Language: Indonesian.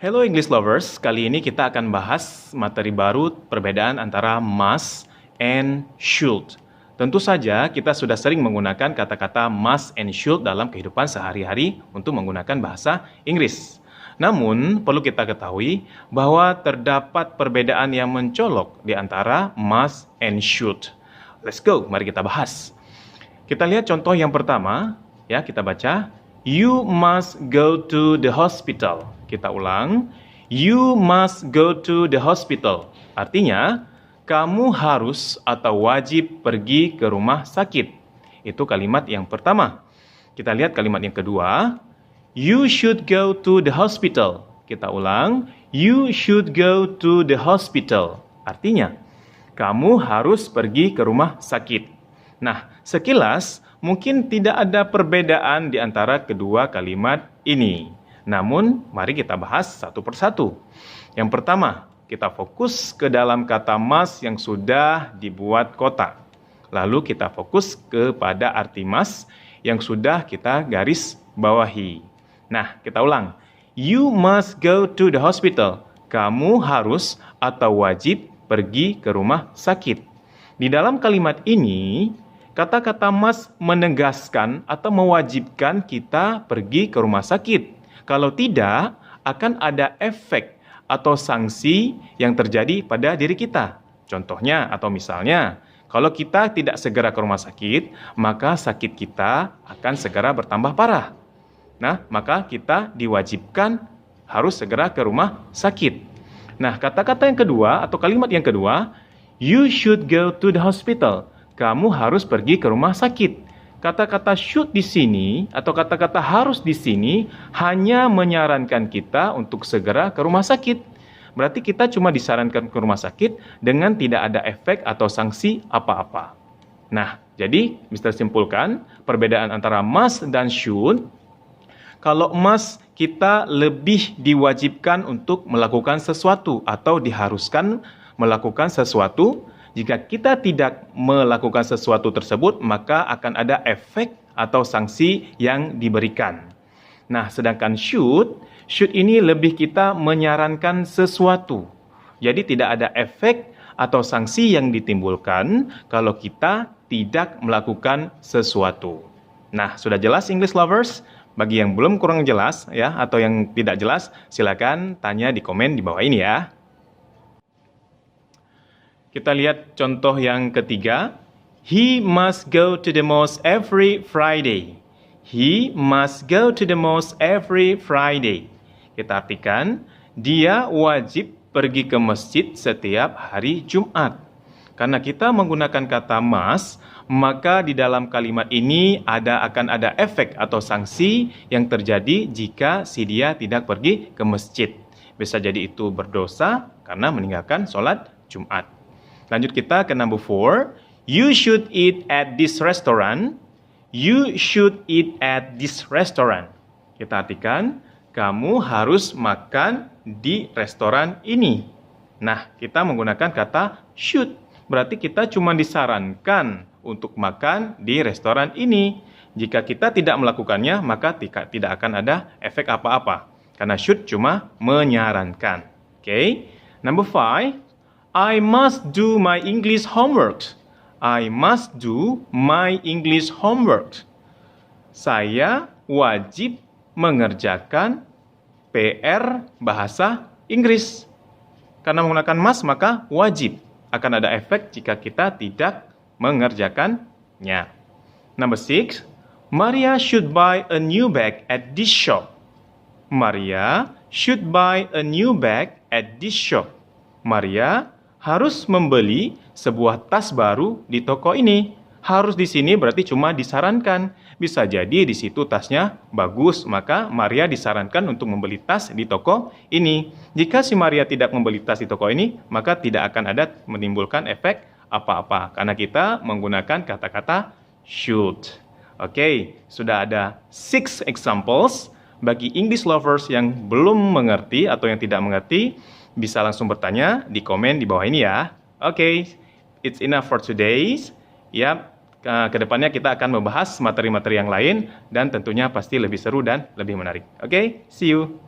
Hello English lovers, kali ini kita akan bahas materi baru perbedaan antara must and should. Tentu saja kita sudah sering menggunakan kata-kata must and should dalam kehidupan sehari-hari untuk menggunakan bahasa Inggris. Namun, perlu kita ketahui bahwa terdapat perbedaan yang mencolok di antara must and should. Let's go, mari kita bahas. Kita lihat contoh yang pertama, ya kita baca. You must go to the hospital. Kita ulang. You must go to the hospital. Artinya, kamu harus atau wajib pergi ke rumah sakit. Itu kalimat yang pertama. Kita lihat kalimat yang kedua. You should go to the hospital. Kita ulang. You should go to the hospital. Artinya, kamu harus pergi ke rumah sakit. Nah, sekilas mungkin tidak ada perbedaan di antara kedua kalimat ini. Namun, mari kita bahas satu persatu. Yang pertama, kita fokus ke dalam kata must yang sudah dibuat kotak. Lalu kita fokus kepada arti must yang sudah kita garis bawahi. Nah, kita ulang. You must go to the hospital. Kamu harus atau wajib pergi ke rumah sakit. Di dalam kalimat ini, kata-kata must menegaskan atau mewajibkan kita pergi ke rumah sakit. Kalau tidak, akan ada efek atau sanksi yang terjadi pada diri kita. Contohnya atau misalnya, kalau kita tidak segera ke rumah sakit, maka sakit kita akan segera bertambah parah. Nah, maka kita diwajibkan harus segera ke rumah sakit. Nah, kata-kata yang kedua atau kalimat yang kedua, you should go to the hospital. Kamu harus pergi ke rumah sakit. Kata-kata should di sini atau kata-kata harus di sini hanya menyarankan kita untuk segera ke rumah sakit. Berarti kita cuma disarankan ke rumah sakit dengan tidak ada efek atau sanksi apa-apa. Nah, jadi Mr. simpulkan perbedaan antara must dan should. Kalau must, kita lebih diwajibkan untuk melakukan sesuatu atau diharuskan melakukan sesuatu. Jika kita tidak melakukan sesuatu tersebut, maka akan ada efek atau sanksi yang diberikan. Nah, sedangkan should ini lebih kita menyarankan sesuatu. Jadi tidak ada efek atau sanksi yang ditimbulkan kalau kita tidak melakukan sesuatu. Nah, sudah jelas English lovers? Bagi yang belum kurang jelas ya atau yang tidak jelas, silakan tanya di komen di bawah ini ya. Kita lihat contoh yang ketiga. He must go to the mosque every Friday. He must go to the mosque every Friday. Kita artikan, dia wajib pergi ke masjid setiap hari Jumat. Karena kita menggunakan kata must, maka di dalam kalimat ini akan ada efek atau sanksi yang terjadi jika si dia tidak pergi ke masjid. Bisa jadi itu berdosa karena meninggalkan sholat Jumat. Lanjut kita ke number 4. You should eat at this restaurant. You should eat at this restaurant. Kita artikan, kamu harus makan di restoran ini. Nah, kita menggunakan kata should. Berarti kita cuma disarankan untuk makan di restoran ini. Jika kita tidak melakukannya, maka tidak akan ada efek apa-apa. Karena should cuma menyarankan. Okay? Number 5. I must do my English homework. I must do my English homework. Saya wajib mengerjakan PR bahasa Inggris. Karena menggunakan must, maka wajib. Akan ada efek jika kita tidak mengerjakannya. Number 6. Maria should buy a new bag at this shop. Maria should buy a new bag at this shop. Maria harus membeli sebuah tas baru di toko ini. Harus di sini berarti cuma disarankan. Bisa jadi di situ tasnya bagus, maka Maria disarankan untuk membeli tas di toko ini. Jika si Maria tidak membeli tas di toko ini, maka tidak akan ada menimbulkan efek apa-apa. Karena kita menggunakan kata-kata should. Oke, sudah ada 6 examples. Bagi English lovers yang belum mengerti atau yang tidak mengerti, bisa langsung bertanya di komen di bawah ini ya. Oke, it's enough for today. Ya, kedepannya kita akan membahas materi-materi yang lain dan tentunya pasti lebih seru dan lebih menarik. Oke, see you.